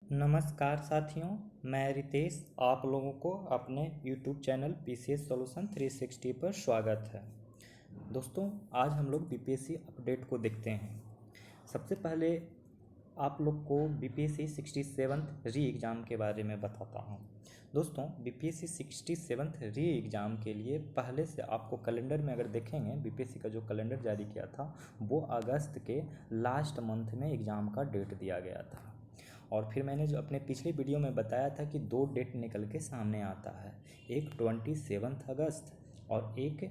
नमस्कार साथियों, मैं रितेश। आप लोगों को अपने YouTube चैनल PCS सॉल्यूशन 360 पर स्वागत है। दोस्तों, आज हम लोग BPSC अपडेट को देखते हैं। सबसे पहले आप लोग को BPSC 67th री एग्ज़ाम के बारे में बताता हूँ। दोस्तों, BPSC 67th री एग्ज़ाम के लिए पहले से आपको कैलेंडर में अगर देखेंगे, BPSC का जो कैलेंडर जारी किया था वो अगस्त के लास्ट मंथ में एग्ज़ाम का डेट दिया गया था। और फिर मैंने जो अपने पिछले वीडियो में बताया था कि दो डेट निकल के सामने आता है, एक 27 अगस्त और एक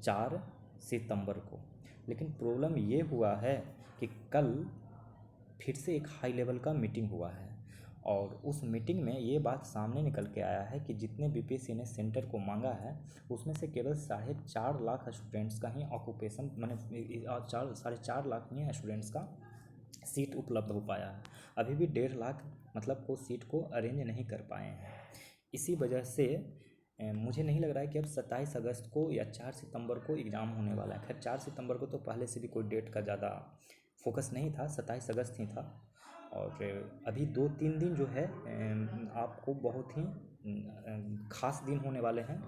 4 सितंबर को। लेकिन प्रॉब्लम ये हुआ है कि कल फिर से एक हाई लेवल का मीटिंग हुआ है और उस मीटिंग में ये बात सामने निकल के आया है कि जितने BPSC ने सेंटर को मांगा है उसमें से केवल 4.5 लाख स्टूडेंट्स का ही ऑक्यूपेशन मैंने 4.5 लाख ही स्टूडेंट्स का सीट उपलब्ध हो पाया है। अभी भी 1.5 लाख मतलब को सीट को अरेंज नहीं कर पाए हैं। इसी वजह से मुझे नहीं लग रहा है कि अब 27 अगस्त को या 4 सितंबर को एग्ज़ाम होने वाला है। खैर 4 सितंबर को तो पहले से भी कोई डेट का ज़्यादा फोकस नहीं था, 27 अगस्त ही था। और अभी 2-3 दिन जो है आपको बहुत ही ख़ास दिन होने वाले हैं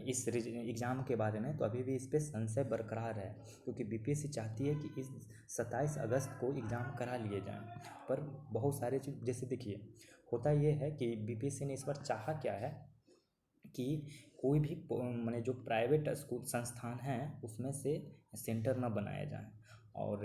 इस एग्ज़ाम के बारे में। तो अभी भी इस पर संशय बरकरार है, क्योंकि BPSC चाहती है कि इस 27 अगस्त को एग्ज़ाम करा लिए जाएं। पर बहुत सारे चीज़, जैसे देखिए, होता ये है कि BPSC ने इस बार चाहा क्या है कि कोई भी माने जो प्राइवेट स्कूल संस्थान हैं उसमें से सेंटर ना बनाए जाएं और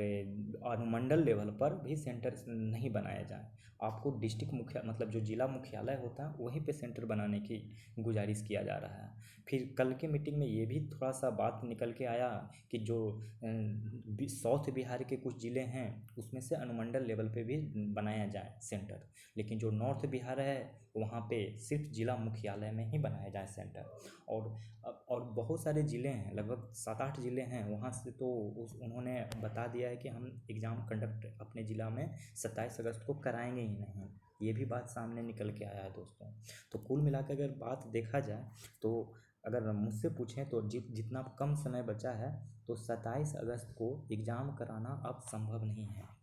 अनुमंडल लेवल पर भी सेंटर नहीं बनाए जाएं। आपको डिस्ट्रिक्ट मुख्य मतलब जो जिला मुख्यालय होता है वहीं पे सेंटर बनाने की गुजारिश किया जा रहा है। फिर कल के मीटिंग में ये भी थोड़ा सा बात निकल के आया कि जो साउथ बिहार के कुछ ज़िले हैं उसमें से अनुमंडल लेवल पे भी बनाया जाए सेंटर, लेकिन जो नॉर्थ बिहार है वहाँ पे सिर्फ जिला मुख्यालय में ही बनाया जाए सेंटर। और बहुत सारे ज़िले हैं, लगभग 7-8 ज़िले हैं, वहाँ से तो उन्होंने बता दिया है कि हम एग्ज़ाम कंडक्ट अपने ज़िला में 27 अगस्त को कराएंगे ही नहीं। ये भी बात सामने निकल के आया है दोस्तों। तो कुल मिलाकर अगर बात देखा जाए तो अगर मुझसे पूछें तो जितना कम समय बचा है तो 27 अगस्त को एग्ज़ाम कराना अब संभव नहीं है।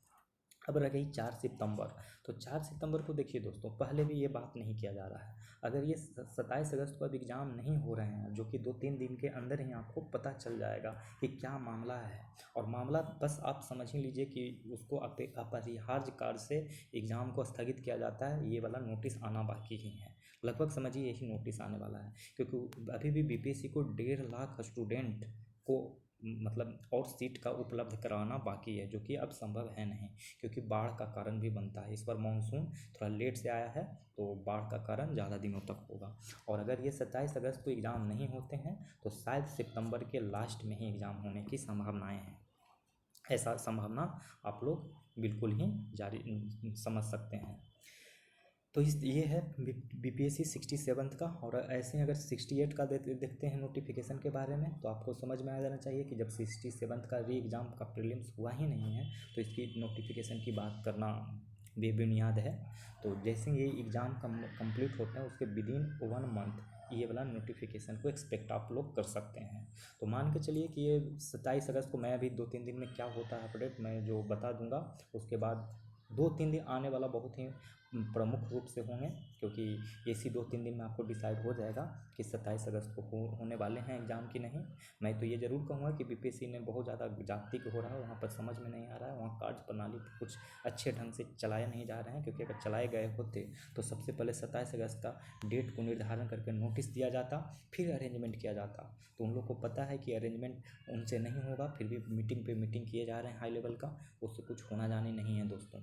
अब रह गई 4 सितंबर। तो 4 सितंबर को देखिए दोस्तों, पहले भी ये बात नहीं किया जा रहा है। अगर ये 27 अगस्त को अब एग्ज़ाम नहीं हो रहे हैं, जो कि 2-3 दिन के अंदर ही आपको पता चल जाएगा कि क्या मामला है। और मामला बस आप समझ ही लीजिए कि उसको अपरिहार्य कार्य से एग्ज़ाम को स्थगित किया जाता है, ये वाला नोटिस आना बाकी ही है। लगभग समझिए यही नोटिस आने वाला है, क्योंकि अभी भी BPSC को 1.5 लाख स्टूडेंट को मतलब और सीट का उपलब्ध कराना बाकी है, जो कि अब संभव है नहीं, क्योंकि बाढ़ का कारण भी बनता है। इस बार मानसून थोड़ा लेट से आया है तो बाढ़ का कारण ज़्यादा दिनों तक होगा। और अगर ये 27 अगस्त को एग्ज़ाम नहीं होते हैं तो शायद सितंबर के लास्ट में ही एग्ज़ाम होने की संभावनाएं हैं। ऐसा संभावना आप लोग बिल्कुल ही जारी समझ सकते हैं। तो ये है BPSC 67 का। और ऐसे अगर 68 का देखते हैं नोटिफिकेशन के बारे में, तो आपको समझ में आ जाना चाहिए कि जब 67 का री एग्ज़ाम का प्रीलिम्स हुआ ही नहीं है तो इसकी नोटिफिकेशन की बात करना बेबुनियाद है। तो जैसे ये एग्ज़ाम कंप्लीट होते हैं उसके विदिन 1 मंथ ये वाला नोटिफिकेशन को एक्सपेक्ट आप लोग कर सकते हैं। तो मान के चलिए कि ये 27 अगस्त को, मैं अभी 2-3 दिन में क्या होता है अपडेट मैं जो बता दूंगा, उसके बाद 2-3 दिन आने वाला बहुत ही प्रमुख रूप से होंगे, क्योंकि इसी 2-3 दिन में आपको डिसाइड हो जाएगा कि 27 अगस्त को होने वाले हैं एग्ज़ाम की नहीं। मैं तो ये ज़रूर कहूँगा कि BPSC ने बहुत ज़्यादा जागतिक हो रहा है, वहाँ पर समझ में नहीं आ रहा है, वहाँ कार्य प्रणाली कुछ अच्छे ढंग से चलाए नहीं जा रहे हैं। क्योंकि अगर चलाए गए होते तो सबसे पहले 27 अगस्त का डेट को निर्धारण करके नोटिस दिया जाता, फिर अरेंजमेंट किया जाता। तो उन लोग को पता है कि अरेंजमेंट उनसे नहीं होगा, फिर भी मीटिंग पे मीटिंग किए जा रहे हैं हाई लेवल का, उससे कुछ होना जाने नहीं है दोस्तों।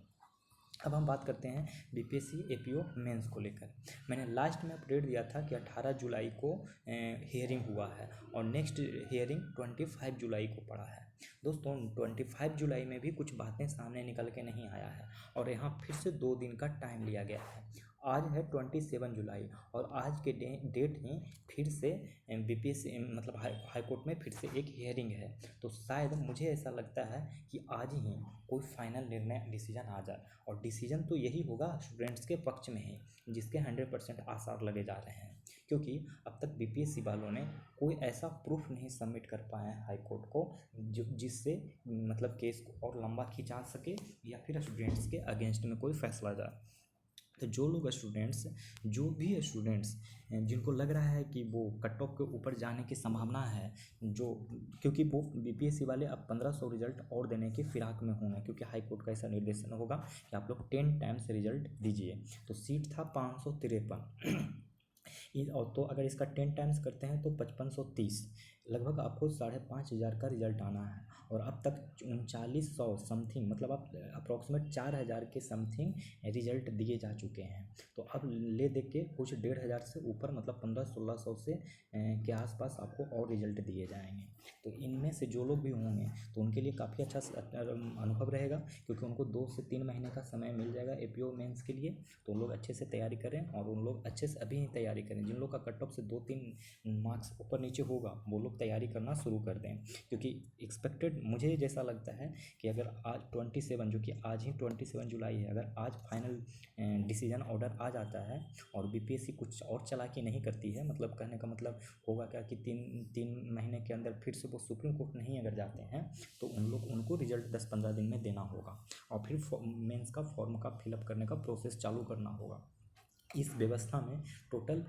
अब हम बात करते हैं BPSC APO मेंस को लेकर। मैंने लास्ट में अपडेट दिया था कि 18 जुलाई को हियरिंग हुआ है और नेक्स्ट हियरिंग 25 जुलाई को पड़ा है। दोस्तों 25 जुलाई में भी कुछ बातें सामने निकल के नहीं आया है और यहाँ फिर से 2 दिन का टाइम लिया गया है। आज है 27 जुलाई और आज के डेट ही फिर से BPSC मतलब हाई कोर्ट में फिर से एक हियरिंग है। तो शायद मुझे ऐसा लगता है कि आज ही कोई फाइनल निर्णय डिसीजन आ जाए, और डिसीजन तो यही होगा स्टूडेंट्स के पक्ष में ही, जिसके 100% आसार लगे जा रहे हैं। क्योंकि अब तक BPSC वालों ने कोई ऐसा प्रूफ नहीं सबमिट कर पाए हैं हाई कोर्ट को जिससे मतलब केस को और लंबा खिंचा सके या फिर स्टूडेंट्स के अगेंस्ट में कोई फैसला जाए। जो लोग स्टूडेंट्स जो भी स्टूडेंट्स जिनको लग रहा है कि वो कट ऑफ के ऊपर जाने की संभावना है, जो क्योंकि वो बीपीएससी वाले अब 1500 रिजल्ट और देने की फिराक में होंगे, क्योंकि हाई कोर्ट का ऐसा निर्देशन होगा कि आप लोग 10 टाइम्स रिजल्ट दीजिए। तो सीट था 553 और तो अगर इसका 10 टाइम्स करते हैं तो 5530, लगभग आपको 5500 का रिजल्ट आना है। और अब तक 3900 समथिंग, मतलब आप अप्रॉक्सीमेट 4000 के समथिंग रिजल्ट दिए जा चुके हैं। तो अब ले दे के कुछ 1500 से ऊपर, मतलब 1500-1600 से के आसपास आपको और रिजल्ट दिए जाएंगे। तो इनमें से जो लोग भी होंगे तो उनके लिए काफ़ी अच्छा अनुभव रहेगा, क्योंकि उनको 2 से 3 महीने का समय मिल जाएगा एपीओ मेंस के लिए। तो उन लोग अच्छे से तैयारी करें, और उन लोग अच्छे से अभी ही तैयारी करें। जिन लोग का कट ऑफ से 2-3 मार्क्स ऊपर नीचे होगा वो लोग तैयारी करना शुरू कर दें, क्योंकि एक्सपेक्टेड मुझे जैसा लगता है कि अगर आज 27, जो कि आज ही 27 जुलाई है, अगर आज फाइनल डिसीजन ऑर्डर आ जाता है और बीपीएससी कुछ और चालाकी नहीं करती है, मतलब कहने का मतलब होगा क्या कि 3 महीने के अंदर फिर से वो सुप्रीम कोर्ट नहीं अगर जाते हैं तो उनको रिजल्ट 10-15 दिन में देना होगा, और फिर मेंस का फॉर्म का फिलअप करने का प्रोसेस चालू करना होगा। इस व्यवस्था में टोटल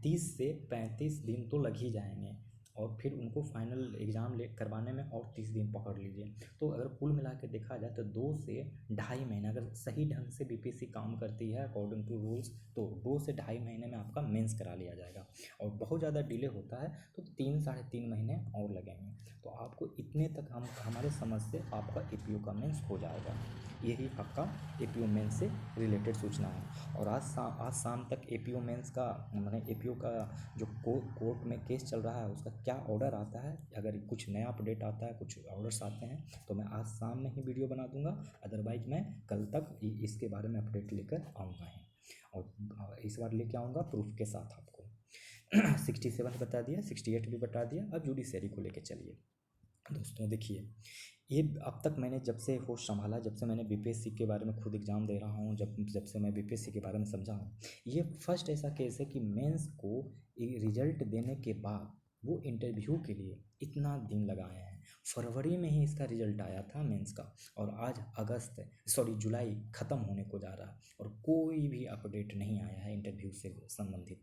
30 से 35 दिन तो लग ही जाएंगे, और फिर उनको फाइनल एग्ज़ाम करवाने में और 30 दिन पकड़ लीजिए। तो अगर कुल मिला के देखा जाए तो 2 से ढाई महीने, अगर सही ढंग से बीपीएससी काम करती है अकॉर्डिंग टू रूल्स, तो 2 से ढाई महीने में आपका मेंस करा लिया जाएगा। और बहुत ज़्यादा डिले होता है तो 3-3.5 महीने और लगेंगे। तो आपको इतने तक हमारे समझ से आपका एपीओ का मेंस हो जाएगा। यही आपका एपीओ मेंस से रिलेटेड सूचना है। और आज शाम तक एपीओ मेंस का, मैंने एपीओ का जो कोर्ट में केस चल रहा है उसका क्या ऑर्डर आता है, अगर कुछ नया अपडेट आता है, कुछ ऑर्डर्स आते हैं, तो मैं आज शाम में ही वीडियो बना दूंगा। अदरवाइज मैं कल तक इसके बारे में अपडेट लेकर आऊँगा ही, और इस बार लेके आऊँगा प्रूफ के साथ आपको। 67 बता दिया, 68 भी बता दिया। अब जुडिशरी को लेके चलिए। दोस्तों देखिए, ये अब तक मैंने जब से होश संभाला, जब से मैंने बीपीएससी के बारे में खुद एग्ज़ाम दे रहा हूँ, जब से मैं बीपीएससी के बारे में समझा हूँ, ये फर्स्ट ऐसा केस है कि मेंस को रिजल्ट देने के बाद वो इंटरव्यू के लिए इतना दिन लगाए हैं। फरवरी में ही इसका रिजल्ट आया था मेंस का, और आज जुलाई ख़त्म होने को जा रहा है और कोई भी अपडेट नहीं आया है इंटरव्यू से संबंधित।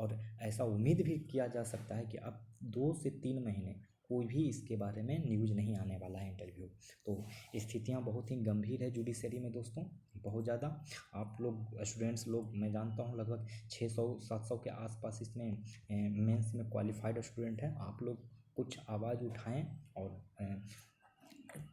और ऐसा उम्मीद भी किया जा सकता है कि अब 2 से 3 महीने कोई भी इसके बारे में न्यूज़ नहीं आने वाला है इंटरव्यू। तो स्थितियाँ बहुत ही गंभीर है जुडिशरी में दोस्तों, बहुत ज़्यादा। आप लोग स्टूडेंट्स लोग, मैं जानता हूँ लगभग 600-700 के आसपास इसमें मेंस में क्वालिफाइड स्टूडेंट हैं। आप लोग कुछ आवाज़ उठाएं, और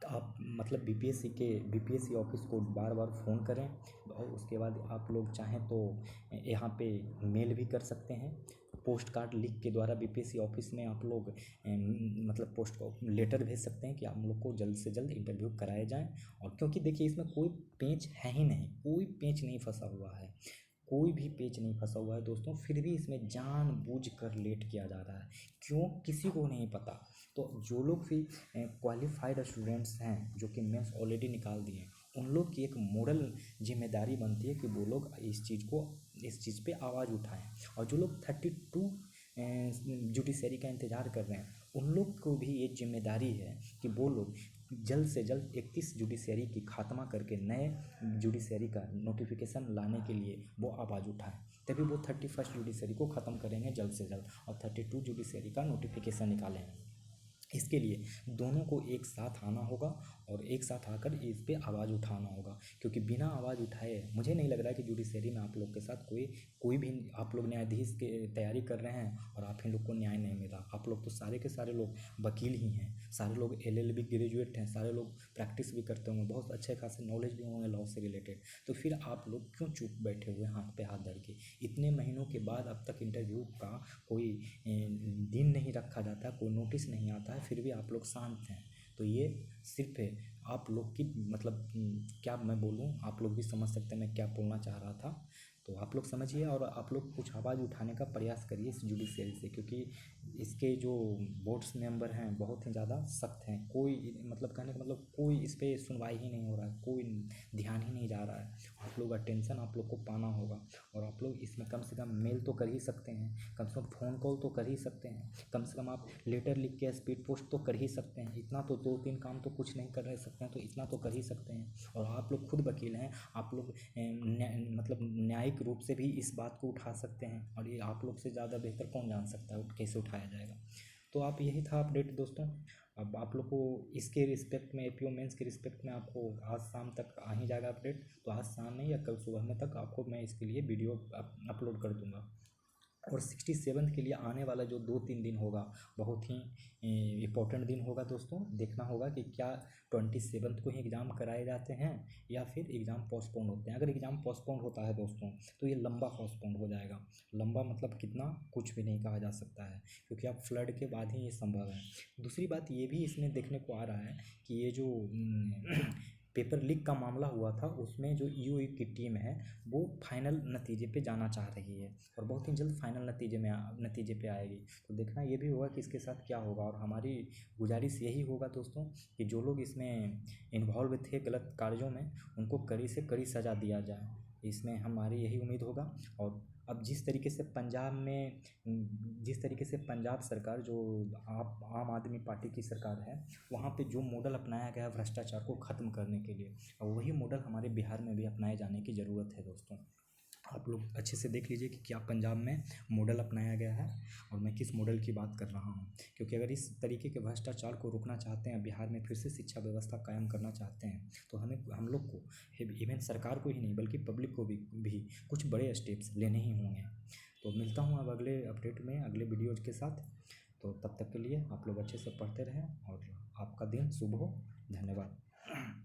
आप मतलब बीपीएससी ऑफिस को बार बार फ़ोन करें, और उसके बाद आप लोग चाहें तो यहाँ पे मेल भी कर सकते हैं। पोस्ट कार्ड लिख के द्वारा बीपीएससी ऑफिस में आप लोग मतलब पोस्ट लेटर भेज सकते हैं कि आप लोग को जल्द से जल्द इंटरव्यू कराए जाएं। और क्योंकि देखिए इसमें कोई पेच है ही नहीं, कोई पेच नहीं फंसा हुआ है, कोई भी पेच नहीं फंसा हुआ है दोस्तों, फिर भी इसमें जानबूझकर लेट किया जा रहा है। क्यों, किसी को नहीं पता। तो जो लोग भी क्वालिफाइड स्टूडेंट्स हैं, जो कि मेंस ऑलरेडी निकाल दिए, उन लोग की एक मोरल जिम्मेदारी बनती है कि वो लोग इस चीज़ पे आवाज़ उठाएं। और जो लोग 32 जुडिशरी का इंतज़ार कर रहे हैं, उन लोग को भी ये जिम्मेदारी है कि वो लोग जल्द से जल्द 31 जुडिशरी की खात्मा करके नए जुडिशरी का नोटिफिकेशन लाने के लिए वो आवाज़ उठाएं। तभी वो 31st जुडिशरी को ख़त्म करेंगे जल्द से जल्द, और 32 जुडिशरी का नोटिफिकेशन निकालेंगे। इसके लिए दोनों को एक साथ आना होगा, और एक साथ आकर इस पे आवाज़ उठाना होगा। क्योंकि बिना आवाज़ उठाए मुझे नहीं लग रहा है कि जुडिशरी में आप लोग के साथ कोई भी, आप लोग न्यायाधीश की तैयारी कर रहे हैं और आप ही लोग को न्याय नहीं मिल रहा। आप लोग तो सारे के सारे लोग वकील ही हैं, सारे लोग LLB ग्रेजुएट हैं, सारे लोग प्रैक्टिस भी करते होंगे, बहुत अच्छे खासे नॉलेज भी होंगे लॉ से रिलेटेड। तो फिर आप लोग क्यों चुप बैठे हुए हाथ पे हाथ धर के? इतने महीनों के बाद अब तक इंटरव्यू का कोई दिन नहीं रखा जाता, कोई नोटिस नहीं आता है, फिर भी आप लोग शांत हैं। तो ये सिर्फ आप लोग की मतलब क्या मैं बोलूँ, आप लोग भी समझ सकते हैं मैं क्या बोलना चाह रहा था। तो आप लोग समझिए और आप लोग कुछ आवाज़ उठाने का प्रयास करिए इस जुडिशरी से, क्योंकि इसके जो बोर्ड्स मेंबर हैं बहुत ही ज़्यादा सख्त हैं। कोई मतलब कहने का मतलब कोई इस पर सुनवाई ही नहीं हो रहा है, कोई ध्यान ही नहीं जा रहा है। आप लोग अटेंशन आप लोग को पाना होगा, और आप लोग इसमें कम से कम मेल तो कर ही सकते हैं, कम से कम फ़ोन कॉल तो कर ही सकते हैं, कम से कम आप लेटर लिख के स्पीड पोस्ट तो कर ही सकते हैं। इतना तो 2-3 काम तो कुछ नहीं कर रह सकते हैं, तो इतना तो कर ही सकते हैं। और आप लोग खुद वकील हैं, आप लोग मतलब न्यायिक रूप से भी इस बात को उठा सकते हैं, और ये आप लोग से ज़्यादा बेहतर कौन जान सकता है कैसे उठाया जाएगा। तो आप यही था अपडेट दोस्तों। अब आप लोग को इसके रिस्पेक्ट में एपीओ मेंस के रिस्पेक्ट में आपको आज शाम तक आ ही जाएगा अपडेट। तो आज शाम में या कल सुबह में तक आपको मैं इसके लिए वीडियो अपलोड कर दूँगा। और 67th के लिए आने वाला जो 2-3 दिन होगा बहुत ही इम्पोर्टेंट दिन होगा दोस्तों। देखना होगा कि क्या 27th को ही एग्ज़ाम कराए जाते हैं या फिर एग्ज़ाम पोस्टपोन होते हैं। अगर एग्ज़ाम पोस्टपोन होता है दोस्तों तो ये लंबा पोस्टपोन हो जाएगा। लंबा मतलब कितना, कुछ भी नहीं कहा जा सकता है, क्योंकि अब फ्लड के बाद ही ये संभव है। दूसरी बात ये भी इसमें देखने को आ रहा है कि ये जो पेपर लीक का मामला हुआ था उसमें जो ईओ की टीम है वो फाइनल नतीजे पे जाना चाह रही है, और बहुत ही जल्द फाइनल नतीजे पे आएगी। तो देखना ये भी होगा कि इसके साथ क्या होगा। और हमारी गुजारिश यही होगा दोस्तों कि जो लोग इसमें इन्वॉल्व थे गलत कार्यों में उनको कड़ी से कड़ी सज़ा दिया जाए, इसमें हमारी यही उम्मीद होगा। और अब जिस तरीके से पंजाब सरकार जो आम आदमी पार्टी की सरकार है, वहाँ पे जो मॉडल अपनाया गया है भ्रष्टाचार को ख़त्म करने के लिए, और वही मॉडल हमारे बिहार में भी अपनाए जाने की ज़रूरत है दोस्तों। आप लोग अच्छे से देख लीजिए कि क्या पंजाब में मॉडल अपनाया गया है और मैं किस मॉडल की बात कर रहा हूँ। क्योंकि अगर इस तरीके के भ्रष्टाचार को रोकना चाहते हैं, बिहार में फिर से शिक्षा व्यवस्था कायम करना चाहते हैं, तो हम लोग को इवन सरकार को ही नहीं बल्कि पब्लिक को भी कुछ बड़े स्टेप्स लेने ही होंगे। तो मिलता हूँ अब अगले अपडेट में अगले वीडियोज़ के साथ। तो तब तक के लिए आप लोग अच्छे से पढ़ते रहें और आपका दिन शुभ हो। धन्यवाद।